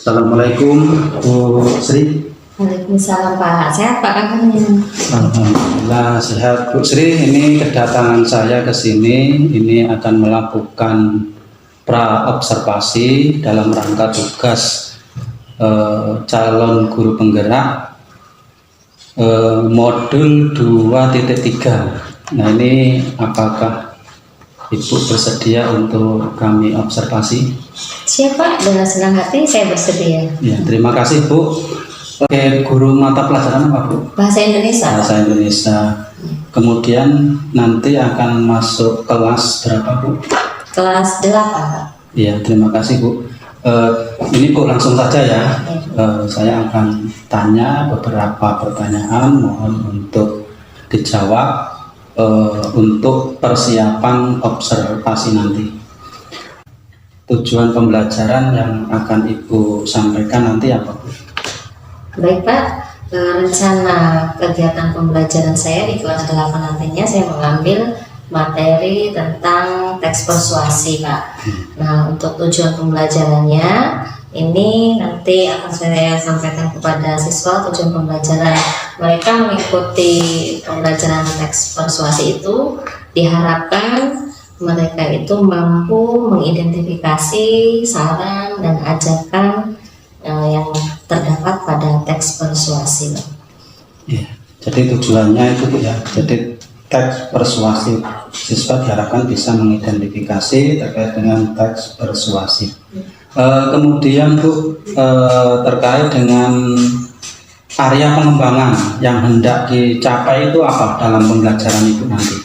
Assalamualaikum Bu Sri. Waalaikumsalam Pak. Sehat Pak kabarnya? Alhamdulillah sehat Bu Sri. Ini kedatangan saya ke sini. Ini akan melakukan pra observasi dalam rangka tugas calon guru penggerak modul 2.3. Nah ini apakah Ibu bersedia untuk kami observasi? Siap Pak, dengan senang hati saya bersedia. Ya, terima kasih Bu. Oke, guru mata pelajaran apa Bu? Bahasa Indonesia. Bahasa Indonesia. Kemudian nanti akan masuk kelas berapa Bu? Kelas 8 Pak. Iya, terima kasih Bu. Ini Bu langsung saja ya. Saya akan tanya beberapa pertanyaan, mohon untuk dijawab untuk persiapan observasi nanti. Tujuan pembelajaran yang akan Ibu sampaikan nanti apa Bu? Baik Pak, rencana kegiatan pembelajaran saya di kelas 8 nantinya saya mengambil materi tentang teks persuasi Pak. Nah untuk tujuan pembelajarannya ini nanti akan saya sampaikan kepada siswa. Tujuan pembelajaran mereka mengikuti pembelajaran teks persuasi itu diharapkan mereka itu mampu mengidentifikasi saran dan ajakan yang terdapat pada teks persuasi. Ya, jadi tujuannya itu Bu ya. Jadi teks persuasi siswa diharapkan bisa mengidentifikasi terkait dengan teks persuasi. Kemudian Bu, terkait dengan area pengembangan yang hendak dicapai itu apa dalam pembelajaran itu nanti?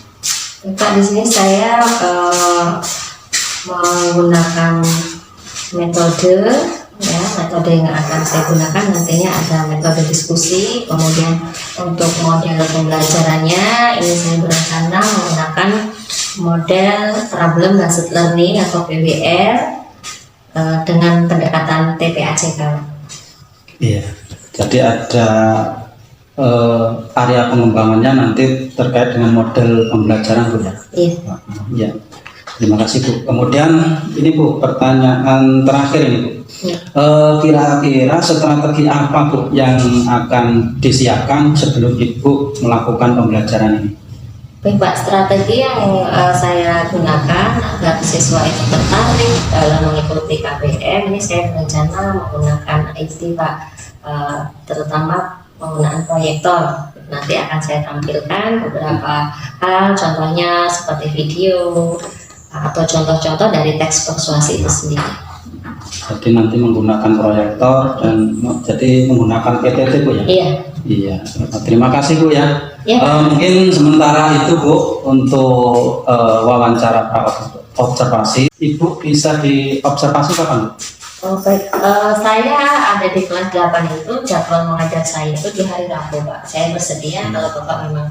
Pak, di sini saya menggunakan metode yang akan saya gunakan nantinya ada metode diskusi. Kemudian untuk model pembelajarannya ini saya berencana menggunakan model problem based learning atau PBL dengan pendekatan TPACK. Iya, jadi ada area pengembangannya nanti terkait dengan model pembelajaran Bu ya? Iya. Ya, terima kasih Bu. Kemudian ini Bu, pertanyaan terakhir ini Bu. Ya. Kira-kira strategi apa Bu yang akan disiapkan sebelum Ibu melakukan pembelajaran ini? Baik Pak, strategi yang saya gunakan agar siswa itu tertarik dalam mengikuti KBM ini saya berencana menggunakan IT Pak, terutama penggunaan proyektor. Nanti akan saya tampilkan beberapa hal, contohnya seperti video atau contoh-contoh dari teks persuasi itu sendiri. Jadi nanti menggunakan proyektor dan jadi menggunakan PPT Bu ya? Iya. Iya. Terima kasih Bu ya. Ya. Mungkin sementara itu Bu untuk wawancara observasi. Ibu bisa diobservasi kapan Bu? Oh baik, saya ada di kelas 8 itu, jadwal mengajar saya itu di hari Rabu Pak. Saya bersedia kalau Bapak memang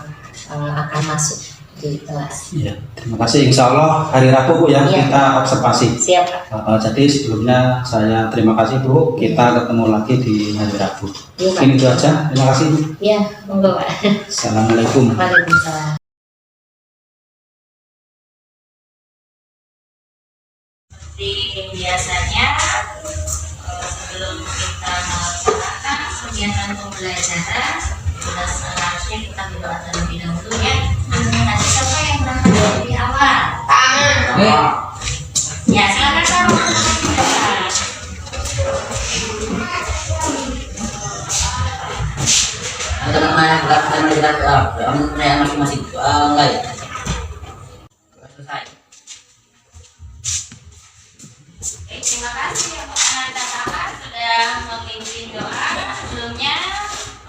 akan masuk di kelas. Iya, terima kasih. Insya Allah hari Rabu Bu ya, ya. Kita observasi. Siap Pak. Jadi sebelumnya saya terima kasih Bu. Kita ketemu lagi di hari Rabu. Ya, Pak. Ini itu aja. Terima kasih Bu. Iya, monggo Pak. Assalamualaikum. Waalaikumsalam. Seperti biasanya, sebelum kita melaksanakan kegiatan pembelajaran, seharusnya kita berdoa terlebih dahulu ya. Nanti siapa yang berangkat lebih awal? Ya, silakan Pak. Masing-masing enggak ya? Selesai. Terima kasih untuk anak-anak kakak sudah memimpin doa. Sebelumnya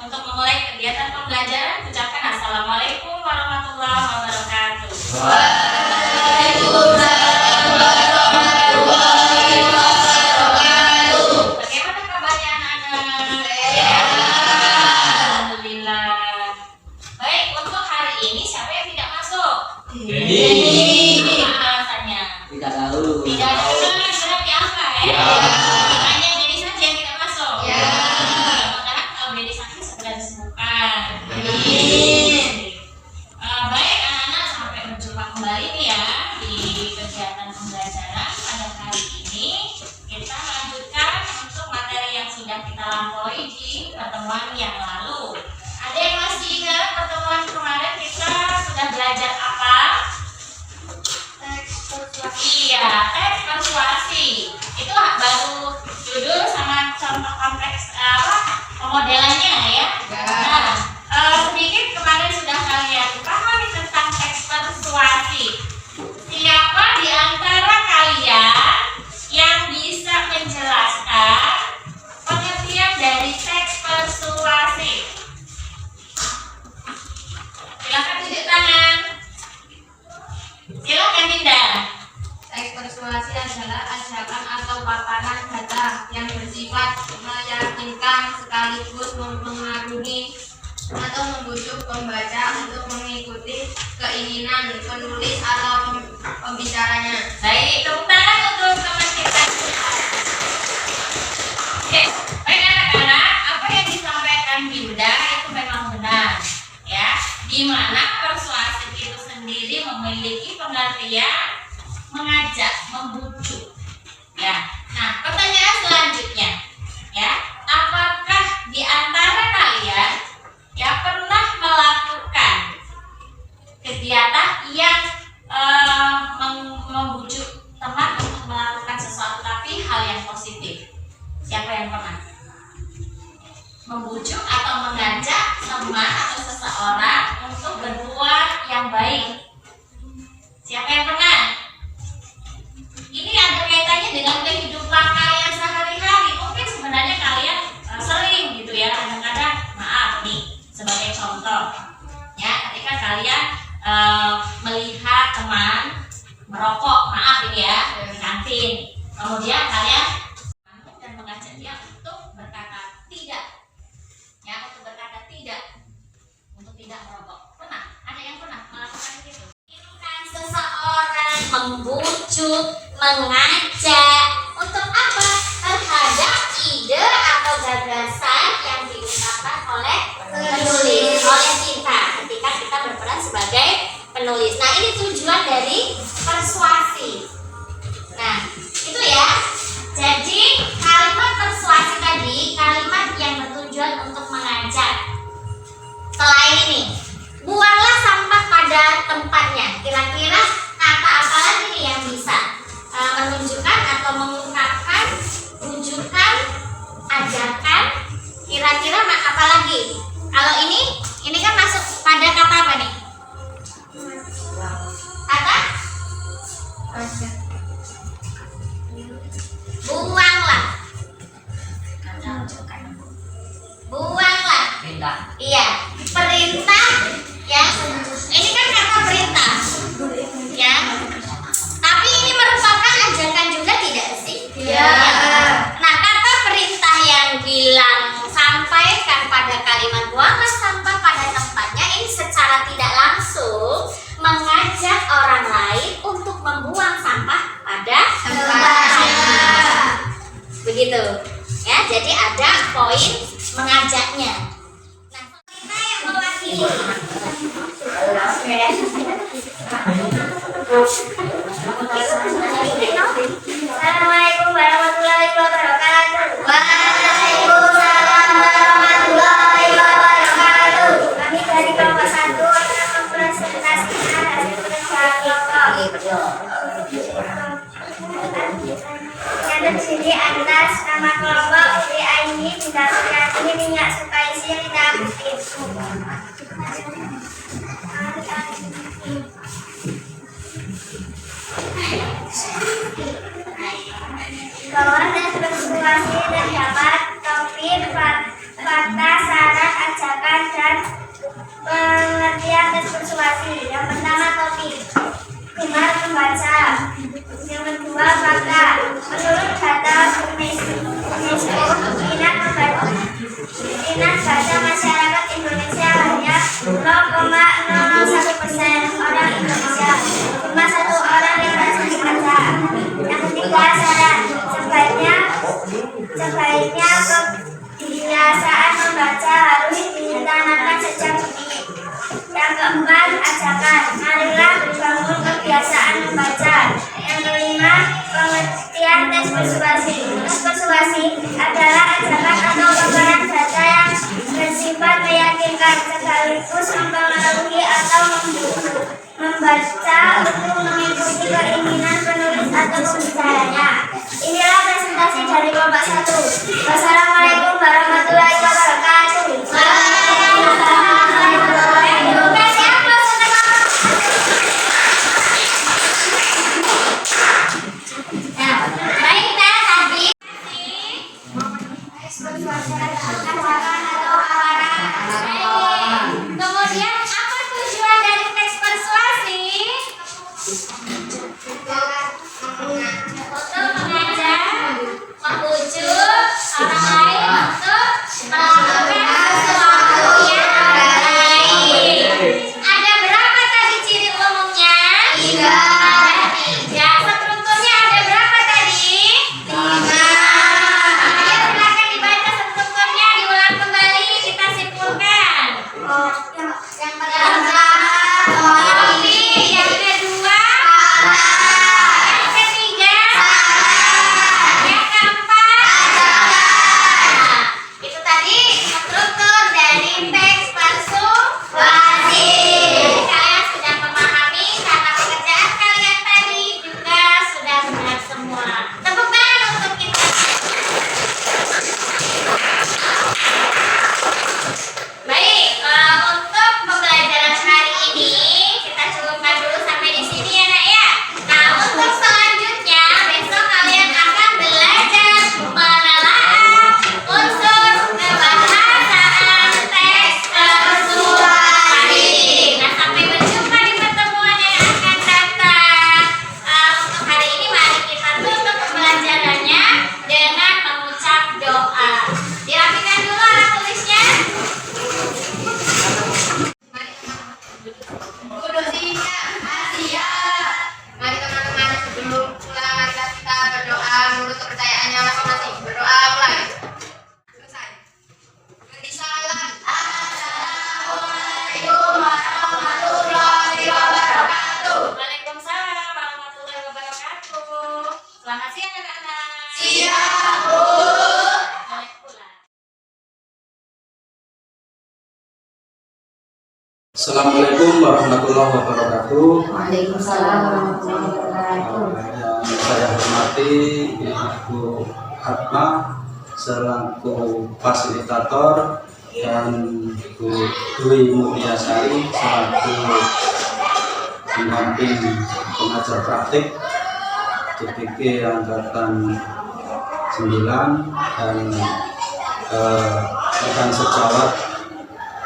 untuk memulai kegiatan pembelajaran ucapkan Assalamualaikum warahmatullahi wabarakatuh. Waalaikumsalam warahmatullahi wabarakatuh. Bagaimana kabarnya anak-anak? Alhamdulillah. Baik, untuk hari ini siapa yang tidak masuk? Alasannya? Tidak tahu. Tidak ada. Hanya Dedi saja yang tidak masuk. Ya. Mudah-mudahan kalau Dedi sakit segera disembuhkan. Amin. Baik anak-anak, sampai berjumpa kembali nih pertemuan yang lalu. Ada yang masih ingat pertemuan kemarin kita sudah belajar apa? Teks persuasi. Iya, teks persuasi. Itu baru judul sama contoh kompleks pemodelannya ya. Nah, sedikit kemarin sudah kalian pahami tentang teks persuasi. Siapa di antara kalian yang bisa menjelaskan pengertian dari teks persuasi? Silakan tunjuk tangan. Silakan Dinda. Teks persuasi adalah ajakan atau paparan data yang bersifat meyakinkan sekaligus mempengaruhi atau membujuk pembaca untuk mengikuti keinginan penulis atau pembicaranya. Baik, tepuk tangan untuk teman kita. Oke, baik anak-anak, apa yang disampaikan Dinda itu memang benar, ya. Di mana persuasi itu sendiri memiliki pengertian mengajak, membujuk, ya. Nah, pertanyaan selanjutnya, ya, apakah di antara kalian ya pernah melakukan kegiatan yang membujuk teman untuk melakukan sesuatu tapi hal yang positif? Siapa yang pernah membujuk atau mengajak teman atau seseorang untuk berbuat yang baik? Siapa yang pernah? Ini ada kaitannya dengan kehidupan kalian sehari-hari. Mungkin sebenarnya kalian sering gitu ya, kadang-kadang, maaf nih sebagai contoh ya, ketika kalian melihat teman merokok, maaf ini ya, di kantin, kemudian kalian dan mengajak dia untuk berkata tidak, ya, untuk berkata tidak, untuk tidak merokok. Pernah? Ada yang pernah melakukan itu? Seseorang membujuk, mengajak untuk apa? Terhadap ide atau gagasan yang diungkapkan oleh penulis, oleh kita ketika kita berperan sebagai penulis. Nah, ini tujuan dari persuasi. Nah, itu ya. Jadi kalimat persuasi tadi kalimat yang bertujuan untuk mengajak. Selain ini, buanglah sampah pada tempatnya. Kira-kira kata apa lagi nih yang bisa menunjukkan atau mengungkapkan rujukan, ajakan? Kira-kira apa lagi? Kalau ini kan masuk pada kata apa nih? Kata? Buanglah. Buanglah. Perintah. Iya, perintah ya. Ini kan kata perintah. Ya. Tapi ini merupakan ajakan juga tidak sih? Iya. Nah, kata perintah yang bilang sampaikan pada kalimat buanglah sampah pada tempatnya, ini secara tidak langsung mengajak orang lain untuk membuang sampah pada tempatnya. Begitu. Ya, jadi ada poin mengajaknya. Nah, kita yang mewakili. Assalamualaikum warahmatullahi wabarakatuh. Waalaikumsalam warahmatullahi wabarakatuh. Kami dari kelompok 1 akan mempresentasikan hasil kerja kelompok. Yang terdiri atas nama kelompok Uli Aini, Bintang Sukiyati, Minyak Sukaisi, Rina Agustin. Bahwa dan persuasi terdapat topik, fakta, syarat, ajakan, dan pengertian tes persuasi. Yang pertama topik, gemar membaca. Yang kedua fakta, menurut data UNESCO, minat baca masyarakat Indonesia hanya 0,001% orang Indonesia, cuma 1 orang yang rajin membaca. Yang ketiga syarat, sebaiknya kebiasaan membaca harus ditanamkan sejak dini. Yang keempat ajakan, marilah bangun kebiasaan membaca. Yang kelima pengertian tes persuasi. Tes persuasi adalah ajakan atau paparan data yang membaca untuk mengikuti keinginan penulis atau pembicaranya. Inilah presentasi dari kelompok 1. Wassalamualaikum warahmatullahi wabarakatuh. Kemudian apa tujuan dari teks persuasi? Untuk mengajak, membujuk orang lain untuk melakukan sesuatu yang baik. Ada berapa tadi ciri umumnya? 3. Strukturnya ada berapa tadi? 5. Ayo silakan dibaca strukturnya, diulang kembali, kita simpulkan. Yang pertama, Yang kedua, yang ketiga, yang keempat. Itu tadi struktur dari teks persuasi. Kalian sudah memahami karena pekerjaan kalian tadi juga sudah benar semua. Tepuk tangan untuk kita. Baik, untuk pembelajaran hari ini kita cukupkan dulu sampai di sini ya nak ya. Nah, untuk selanjutnya besok kalian akan belajar menelaah unsur kebahasaan teks persuasi. Nah, sampai berjumpa di pertemuan yang akan datang. Untuk hari ini mari kita tutup pembelajarannya dengan mengucap doa. Dirapikan dulu alat tulisnya. Mari teman-teman sebelum pulang marilah kita berdoa menurut kepercayaannya masing-masing. Berdoa mulai. Selesai. Beri salam. Assalamualaikum warahmatullahi wabarakatuh. Waalaikumsalam warahmatullahi wabarakatuh. Selamat siang anak-anak. Siap, Bu. Boleh pulang. Assalamualaikum warahmatullahi wabarakatuh. Waalaikumsalam warahmatullahi wabarakatuh. Yang saya hormati Ibu Hatma selaku fasilitator dan Bu Dwi Mulyasari selaku pendamping pengajar praktik DPG Angkatan 9 dan rekan sejawat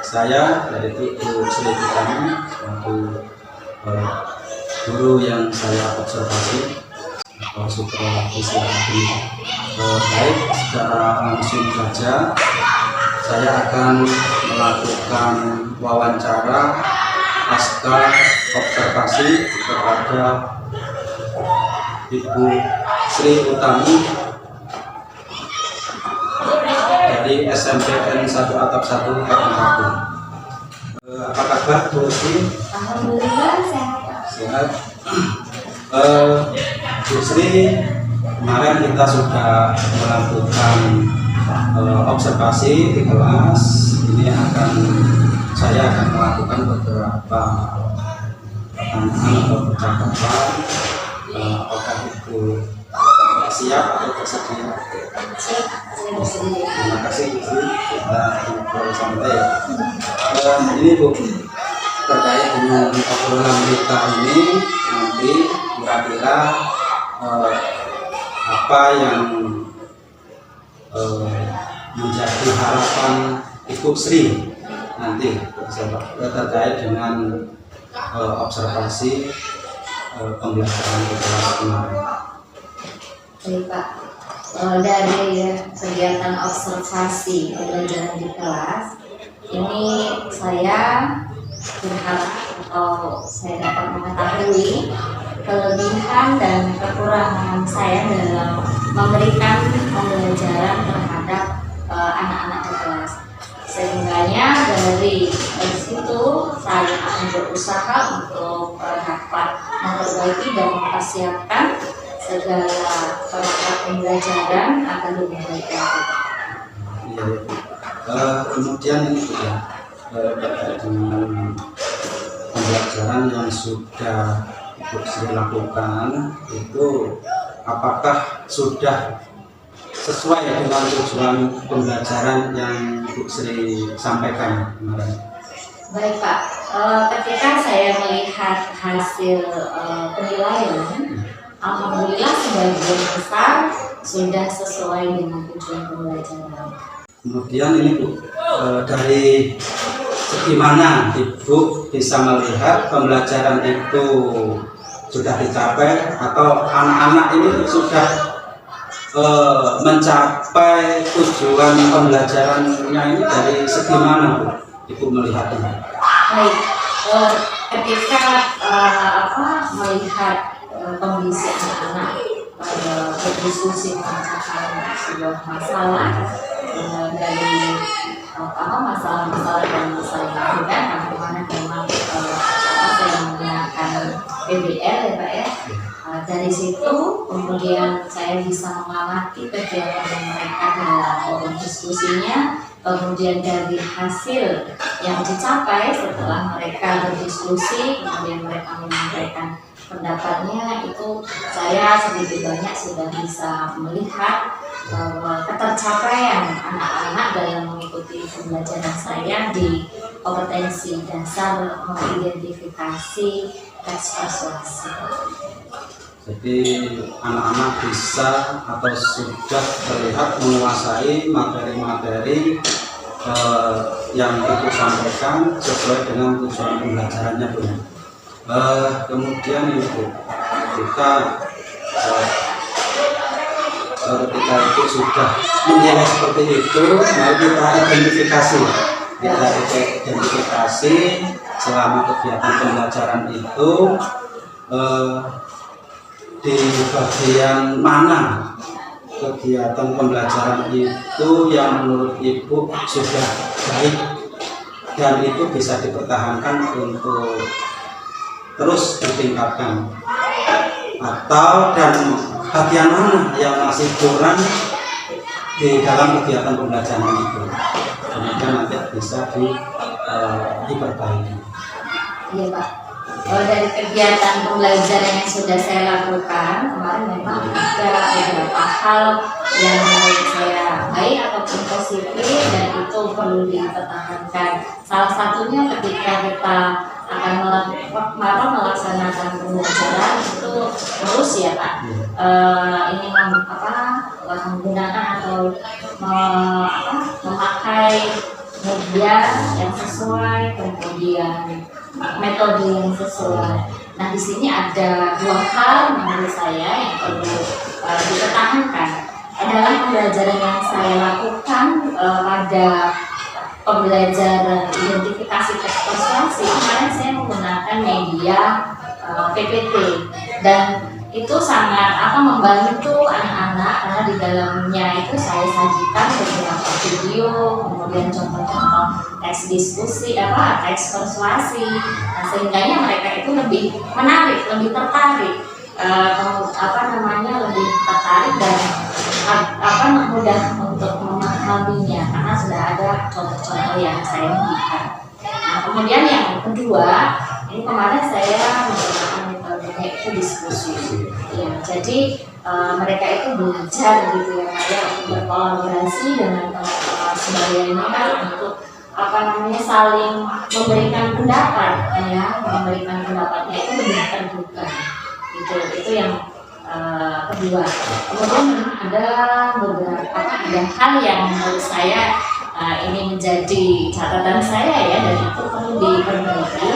saya yaitu Bu Sri Utami selaku guru yang saya observasi atau supervisi akademik. Baik, secara langsung saja saya akan melakukan wawancara pasca observasi kepada Ibu Sri Utami dari SMPN 1 Atap 1 Kabupaten. Apa kabar Bu Sri? Alhamdulillah sehat. Sehat. Bu Sri, kemarin kita sudah melakukan observasi di kelas. Ini saya akan melakukan beberapa pertanyaan atau percakapan. Apakah itu siap atau bersedia? Terima kasih Bu Sri, kita ngobrol santai. Ini Bu, terkait dengan obrolan kita ini nanti kira-kira apa yang menjadi harapan Ibu Sri nanti terkait dengan observasi pembelajaran di kelas kemarin. Baik Pak, dari kegiatan observasi pembelajaran di kelas ini saya berharap atau saya dapat mengetahui kelebihan dan kekurangan saya dalam memberikan pembelajaran terhadap anak-anak di kelas. Sehingganya dari situ saya akan berusaha untuk dapat memperbaiki dan mempersiapkan segala perangkat pembelajaran akan lebih baik lagi. Iya, kemudian ini juga terkait dengan pembelajaran yang sudah Ibu Sri lakukan itu apakah sudah sesuai dengan tujuan pembelajaran yang Ibu Sri sampaikan kemarin? Baik Pak, ketika saya melihat hasil penilaian, alhamdulillah sebagian besar sudah sesuai dengan tujuan pembelajaran. Kemudian ini Bu, dari segi mana Ibu bisa melihat pembelajaran itu sudah dicapai atau anak-anak ini sudah mencapai tujuan pembelajarannya ini dari segi mana Bu Ibu melihatnya? Baik, ketika melihat kondisi anak-anak berdiskusi memecahkan sebuah masalah dari masalah-masalah yang saya lakukan, bagaimana memang saya menggunakan PBL ya Pak ya. Dari situ kemudian saya bisa mengamati kegiatan mereka dalam forum diskusinya, kemudian dari hasil yang dicapai setelah mereka berdiskusi, kemudian mereka menyampaikan pendapatnya, itu saya sedikit banyak sudah bisa melihat bahwa ketercapaian anak-anak dalam mengikuti pembelajaran saya di kompetensi dasar mengidentifikasi teks persuasi. Jadi anak-anak bisa atau sudah terlihat menguasai materi-materi yang Ibu sampaikan sesuai dengan tujuan pembelajarannya Bu. Kemudian Ibu, ketika Ibu sudah menilai seperti itu, mari kita identifikasi. Kita identifikasi selama kegiatan pembelajaran itu di bagian mana kegiatan pembelajaran itu yang menurut Ibu sudah baik dan itu bisa dipertahankan untuk terus ditingkatkan, atau dan bagian mana yang masih kurang di dalam kegiatan pembelajaran itu, kemudian nanti bisa diperbaiki. Iya Pak. Dari kegiatan pembelajaran yang sudah saya lakukan kemarin, memang ada beberapa hal yang menurut saya baik ataupun positif dan itu perlu dipertahankan. Salah satunya ketika kita akan melaksanakan pembelajaran itu terus ya Pak, ini menggunakan atau memakai media yang sesuai, kemudian metode yang sesuai. Nah, di sini ada dua hal menurut saya yang perlu dipertahankan. Adalah pembelajaran yang saya lakukan pada pembelajaran identifikasi teks persuasi. Kemarin saya menggunakan media PPT dan itu sangat membantu anak-anak karena di dalamnya itu saya sajikan beberapa video, kemudian contoh-contoh teks diskusi, teks persuasi, sehingganya mereka itu lebih menarik, lebih tertarik, lebih tertarik dan mudah untuk memahaminya karena sudah ada contoh-contoh yang saya berikan. Nah, kemudian yang kedua, ini kemarin saya menggunakan metodenya itu diskusi. Ya, jadi mereka itu belajar gitu ya, untuk berkolaborasi dengan teman-teman sebayanya untuk saling memberikan pendapat, memberikan pendapatnya itu lebih terbuka. Itu yang kedua. Kemudian ada beberapa hal yang menurut saya ini menjadi catatan saya ya, dan itu perlu diperbaiki.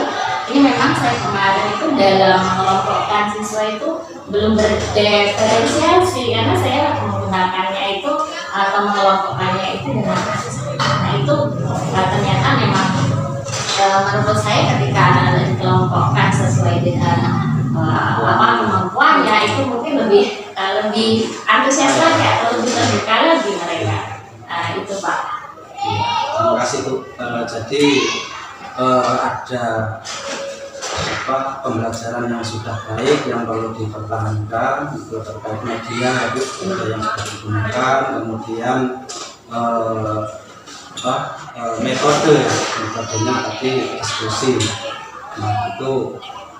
Ini memang saya kemarin itu dalam mengelompokkan siswa itu belum berdiferensiasi karena saya menggunakannya itu atau mengelompokkannya itu dengan kasus. Nah itu ternyata memang menurut saya ketika anak-anak dikelompokkan sesuai dengan kemampuannya itu mungkin lebih antusias lagi atau lebih terbuka lagi mereka. Itu Pak. Terima kasih Bu. Jadi ada pembelajaran yang sudah baik yang perlu dipertahankan, itu terkait media yang sudah digunakan, kemudian metodenya tadi diskusi. Nah, itu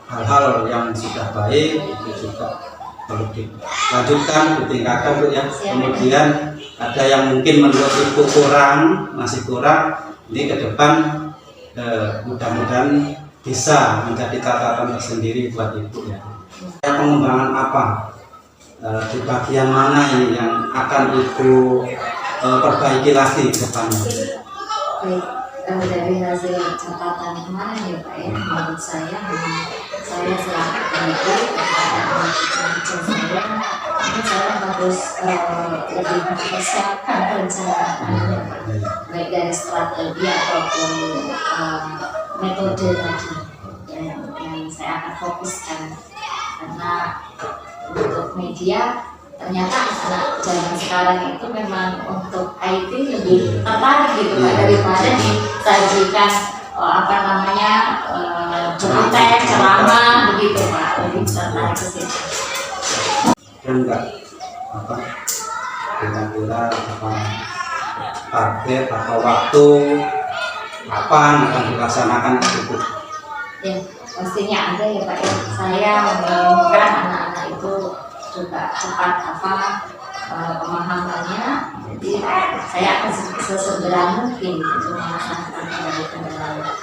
hal-hal yang sudah baik itu juga perlu dilanjutkan, ditingkatkan Bu ya. Kemudian ada yang mungkin menurut Ibu masih kurang, ini ke depan mudah-mudahan bisa menjadi catatan tersendiri buat Ibu ya. Pengembangan apa di bagian mana ini yang akan Ibu perbaiki lagi ke depannya? Baik, dari hasil catatan kemarin ya Pak ya, menurut saya selaku pendidik kepada saya ini saya harus lebih mempersiapkan perencanaannya Pak, baik dari strategi ataupun metode tadi yang saya akan fokuskan, karena untuk media ternyata anak zaman sekarang itu memang untuk IT lebih tertarik gitu Pak, daripada disajikan berita ceramah begitu Pak, lebih tertarik ke situ. Dan enggak kira-kira target atau waktu kapan akan dilaksanakan itu? Ya pastinya ada ya Pak ya. Saya menginginkan anak-anak itu juga cepat pemahamannya, jadi saya akan sesegera mungkin untuk melaksanakan kendala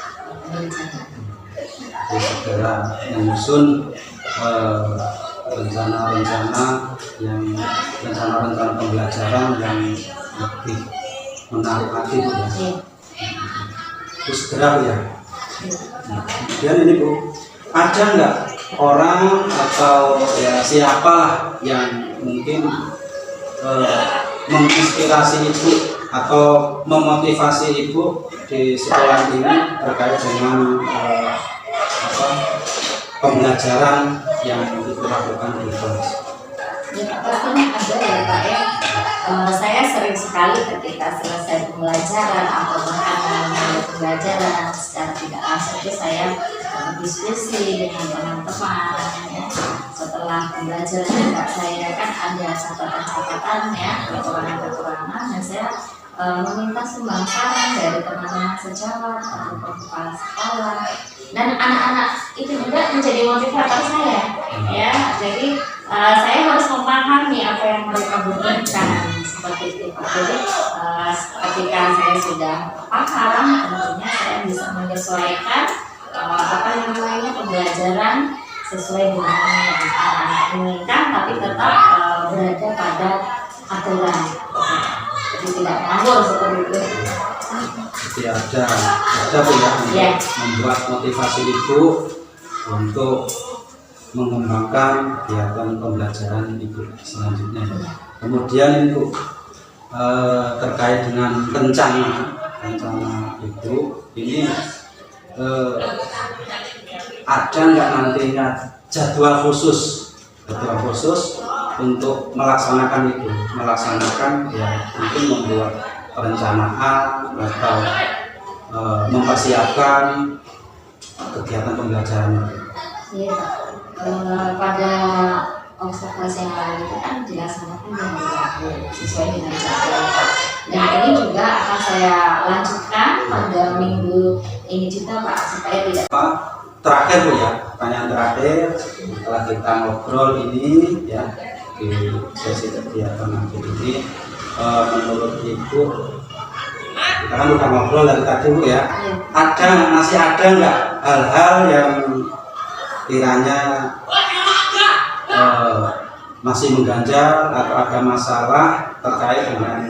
perencanaan. Segera menyusun rencana-rencana pembelajaran yang lebih menarik lagi Bu ya. Itu segera Bu ya. Nah, kemudian ini Bu, ada nggak orang atau ya siapa yang mungkin menginspirasi Ibu atau memotivasi Ibu di sekolah ini terkait dengan pembelajaran yang Ibu lakukan di kelas? Ya pastinya ada ya Pak ya. Saya sering sekali ketika selesai pembelajaran atau bahkan mengenai pembelajaran secara tidak langsung itu saya berdiskusi dengan teman-teman ya. Setelah pembelajaran juga saya kan ada catatan-catatan ya, kekurangan-kekurangan, dan saya meminta sumbang saran dari teman-teman sejawat atau kepala sekolah, dan anak-anak itu juga menjadi motivator saya ya. Jadi saya harus memahami apa yang mereka butuhkan seperti itu Pak. Jadi ketika saya sudah paham, tentunya saya bisa menyesuaikan pembelajaran sesuai dengan yang anak-anak inginkan, tapi tetap berada pada aturan. Jadi tidak ngawur seperti itu. Jadi ada Bu ya, membuat motivasi Ibu untuk mengembangkan kegiatan pembelajaran Ibu selanjutnya. Kemudian Ibu terkait dengan rencana Ibu ini ada nggak nantinya jadwal khusus untuk melaksanakan ya, mungkin membuat perencanaan atau mempersiapkan kegiatan pembelajaran? Iya Pak, pada observasi yang lalu itu kan dilaksanakan dengan waktu sesuai dengan jadwal, dan ini juga akan saya lanjutkan pada minggu ini juga Pak, supaya tidak. Terakhir Bu ya, pertanyaan terakhir setelah kita ngobrol ini ya di sesi kegiatan nanti ini, menurut Ibu, kita kan udah ngobrol dari tadi Bu ya, masih ada nggak hal-hal yang kiranya masih mengganjal atau ada masalah terkait dengan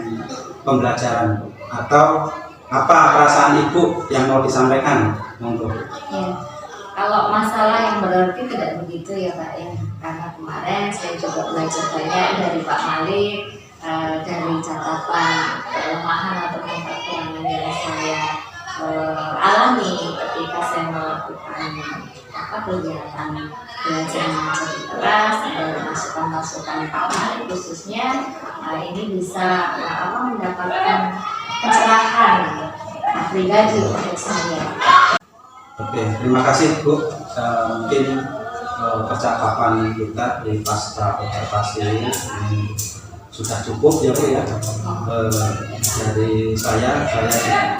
pembelajaran, atau apa perasaan Ibu yang mau disampaikan? Monggo. Ya. Kalau masalah yang berarti tidak begitu ya Pak ya, karena kemarin saya juga belajar banyak dari Pak Malik, dari catatan kelemahan atau kekurangan yang saya alami ketika saya melakukan kegiatan belajar mengajar di kelas, ada masukan-masukan Pak Malik khususnya, ini bisa mendapatkan pencerahan pribadi untuk saya. Oke, terima kasih Bu. Mungkin percakapan kita di pasca observasi ini sudah cukup ya Bu ya. Dari saya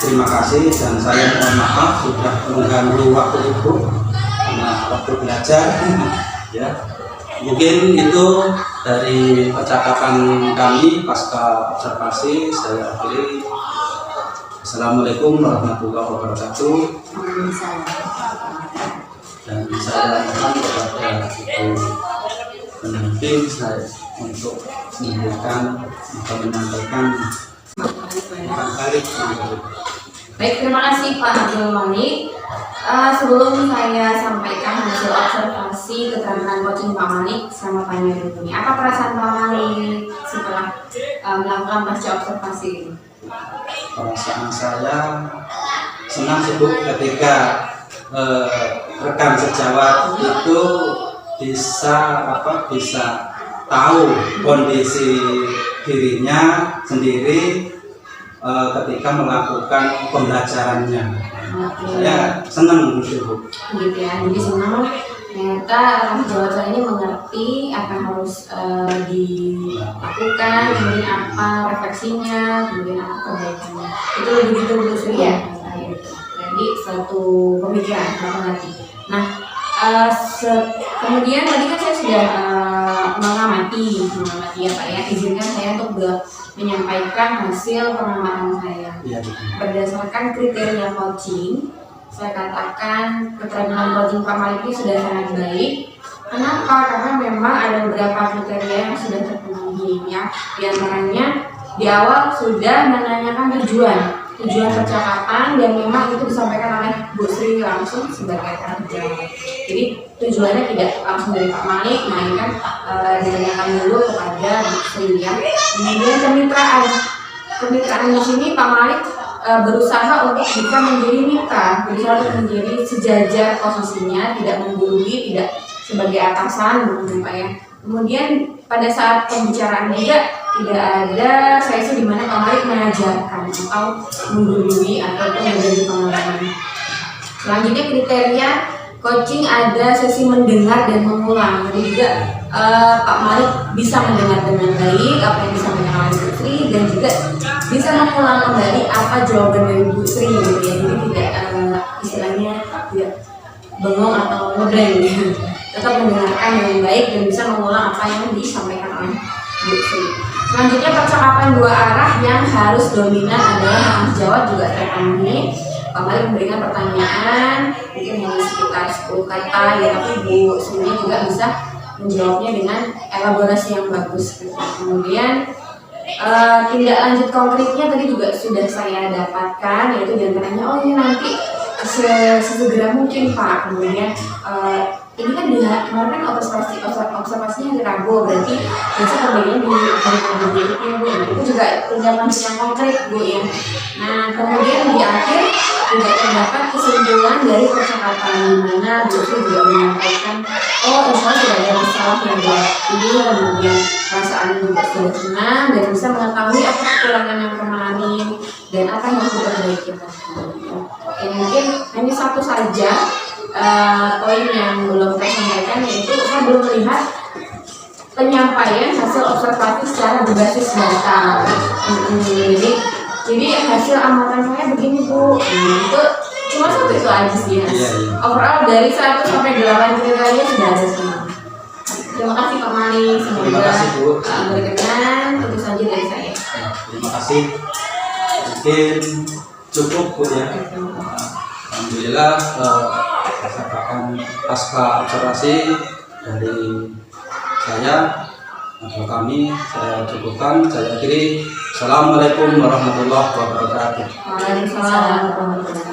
terima kasih dan saya mohon maaf sudah mengganggu waktu Ibu karena waktu belajar ya. Mungkin itu dari percakapan kami pasca observasi. Saya akhiri. Assalamualaikum warahmatullahi wabarakatuh. Dan saya mohon kepada Ibu pendamping saya untuk menyampaikan atau menyampaikan. Baik, terima kasih Pak Abdul Malik. Sebelum saya sampaikan hasil observasi keterangan coaching Pak Malik sama Pak Nyari, apa perasaan Pak Malik setelah melakukan pasca observasi ini? Perasaan saya senang sih Bu ketika rekan sejawat itu bisa tahu kondisi dirinya sendiri ketika melakukan pembelajarannya. Saya senang gitu Bu. Gitu ya, jadi senang ternyata rekan sejawat saya ini mengerti apa yang harus dilakukan, kemudian apa refleksinya, kemudian apa perbaikannya. Itu begitu Bu Sri ya. Jadi satu pemikiran hati. Nah, kemudian tadi kan saya sudah mengamati ya Pak ya. Izinkan saya untuk menyampaikan hasil pengamatan saya. Berdasarkan kriteria coaching, saya katakan keterampilan coaching Pak Malik ini sudah sangat baik. Kenapa? Karena memang ada beberapa kriteria yang sudah terpenuhi ya. Di antaranya di awal sudah menanyakan tujuan percakapan dan memang itu disampaikan oleh Bu Sri langsung sebagai penjawab. Jadi tujuannya tidak langsung dari Pak Malik, melainkan ditanyakan dulu kepada Bu Sri ya. Kemudian kemitraan di sini Pak Malik berusaha untuk bisa menjadi mitra, berusaha untuk menjadi sejajar posisinya, tidak menggurui, tidak sebagai atasan, Pak ya. Kemudian pada saat pembicaraan juga tidak ada sesi di mana Pak Malik mengajarkan atau menggurui ataupun menjadi pengalaman. Selanjutnya kriteria coaching ada sesi mendengar dan mengulang. Jadi juga Pak Malik bisa mendengar dengan baik apa yang disampaikan oleh Bu Sri dan juga bisa mengulang kembali apa jawaban dari Bu Sri gitu ya. Jadi tidak istilahnya tidak bengong atau ngeblank gitu. Tetap mendengarkan dengan baik dan bisa mengulang apa yang disampaikan oleh Bu Sri. Selanjutnya percakapan dua arah yang harus dominan adalah rekan sejawat juga terpenuhi. Pak Malik memberikan pertanyaan mungkin hanya sekitar 10 kata ya, tapi Bu Sri juga bisa menjawabnya dengan elaborasi yang bagus. Kemudian tindak lanjut konkretnya tadi juga sudah saya dapatkan, yaitu diantaranya oh ini nanti sesegera mungkin Pak. Kemudian ini kan kemarin kan observasinya di Rabu, berarti besok perbaikannya di hari berikutnya Bu. Itu juga tindakan yang konkret Bu ya. Nah kemudian di akhir juga terdapat kesimpulan dari percakapan di mana Bu Sri juga menyampaikan oh insya Allah tidak ada masalah yang ini, kemudian perasaan juga sudah senang dan bisa mengetahui apa kekurangan yang mengalami dan apa yang harus diperbaiki. Oke, mungkin hanya satu saja poin yang belum saya sampaikan, yaitu saya belum melihat penyampaian hasil observasi secara berbasis data. Jadi hasil amatan saya begini Bu, itu cuma satu itu aja sih ya. Overall dari 1 sampai 8 kriteria sudah ada semua. Terima kasih Pak Malik, semoga berkenan. Tentu saja dari saya. Terima kasih. Mungkin cukup Bu ya. Alhamdulillah katakan pasca observasi dari saya atau kami saya cukupkan. Saya akhiri. Assalamualaikum warahmatullahi wabarakatuh. Waalaikumsalam warahmatullahi wabarakatuh.